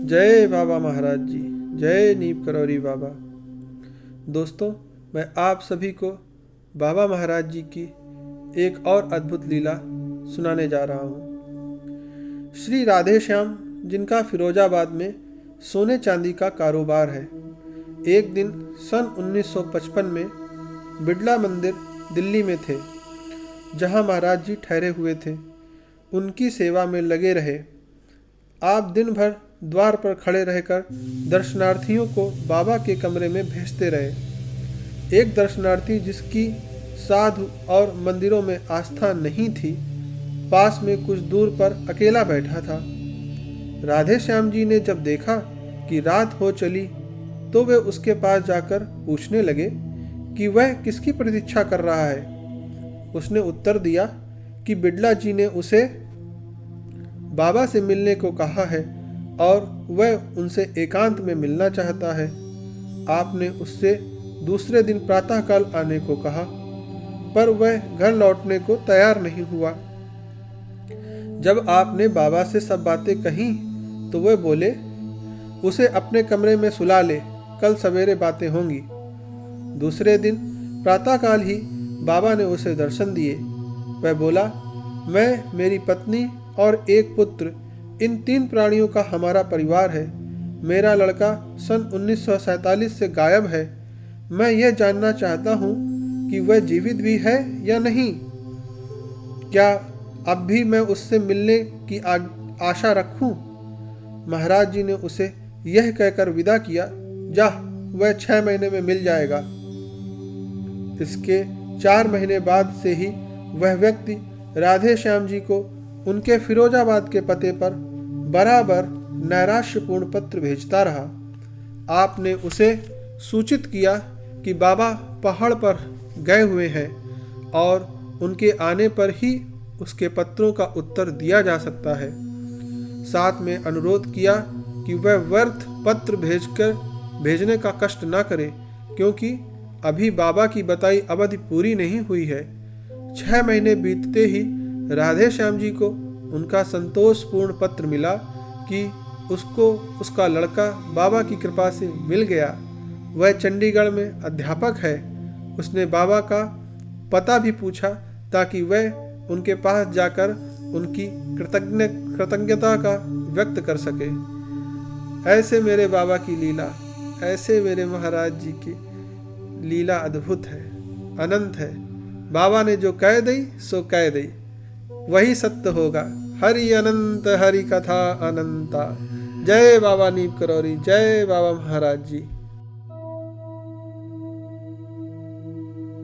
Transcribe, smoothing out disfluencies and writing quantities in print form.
जय बाबा महाराज जी, जय नीम करौरी बाबा। दोस्तों, मैं आप सभी को बाबा महाराज जी की एक और अद्भुत लीला सुनाने जा रहा हूँ। श्री राधे श्याम, जिनका फिरोजाबाद में सोने चांदी का कारोबार है, एक दिन सन 1955 में बिड़ला मंदिर दिल्ली में थे, जहाँ महाराज जी ठहरे हुए थे। उनकी सेवा में लगे रहे। आप दिन भर द्वार पर खड़े रहकर दर्शनार्थियों को बाबा के कमरे में भेजते रहे। एक दर्शनार्थी, जिसकी साधु और मंदिरों में आस्था नहीं थी, पास में कुछ दूर पर अकेला बैठा था। राधे श्याम जी ने जब देखा कि रात हो चली, तो वे उसके पास जाकर पूछने लगे कि वह किसकी प्रतीक्षा कर रहा है। उसने उत्तर दिया कि बिड़ला जी ने उसे बाबा से मिलने को कहा है और वह उनसे एकांत में मिलना चाहता है। आपने उससे दूसरे दिन प्रातःकाल आने को कहा, पर वह घर लौटने को तैयार नहीं हुआ। जब आपने बाबा से सब बातें कहीं, तो वह बोले, उसे अपने कमरे में सुला ले, कल सवेरे बातें होंगी। दूसरे दिन प्रातःकाल ही बाबा ने उसे दर्शन दिए। वह बोला, मैं, मेरी पत्नी और एक पुत्र, इन 3 प्राणियों का हमारा परिवार है। मेरा लड़का सन 1947 से गायब है। मैं यह जानना चाहता हूँ कि वह जीवित भी है या नहीं। क्या अब भी मैं उससे मिलने की आशा रखूँ? महाराज जी ने उसे यह कहकर विदा किया, जा, वह 6 महीने में मिल जाएगा। इसके 4 महीने बाद से ही वह व्यक्ति राधे श्याम जी को उनके फिरोजाबाद के पते पर बराबर नैराश्यपूर्ण पत्र भेजता रहा। आपने उसे सूचित किया कि बाबा पहाड़ पर गए हुए हैं और उनके आने पर ही उसके पत्रों का उत्तर दिया जा सकता है। साथ में अनुरोध किया कि वह व्यर्थ पत्र भेजने का कष्ट न करे, क्योंकि अभी बाबा की बताई अवधि पूरी नहीं हुई है। 6 महीने बीतते ही राधे श्याम जी को उनका संतोषपूर्ण पत्र मिला कि उसको उसका लड़का बाबा की कृपा से मिल गया। वह चंडीगढ़ में अध्यापक है। उसने बाबा का पता भी पूछा ताकि वह उनके पास जाकर उनकी कृतज्ञता का व्यक्त कर सके। ऐसे मेरे बाबा की लीला, ऐसे मेरे महाराज जी की लीला अद्भुत है, अनंत है। बाबा ने जो कह दी सो कह दी, वही सत्य होगा। हरि अनंत, हरि कथा अनंता। जय बाबा नीम करौरी, जय बाबा महाराज जी।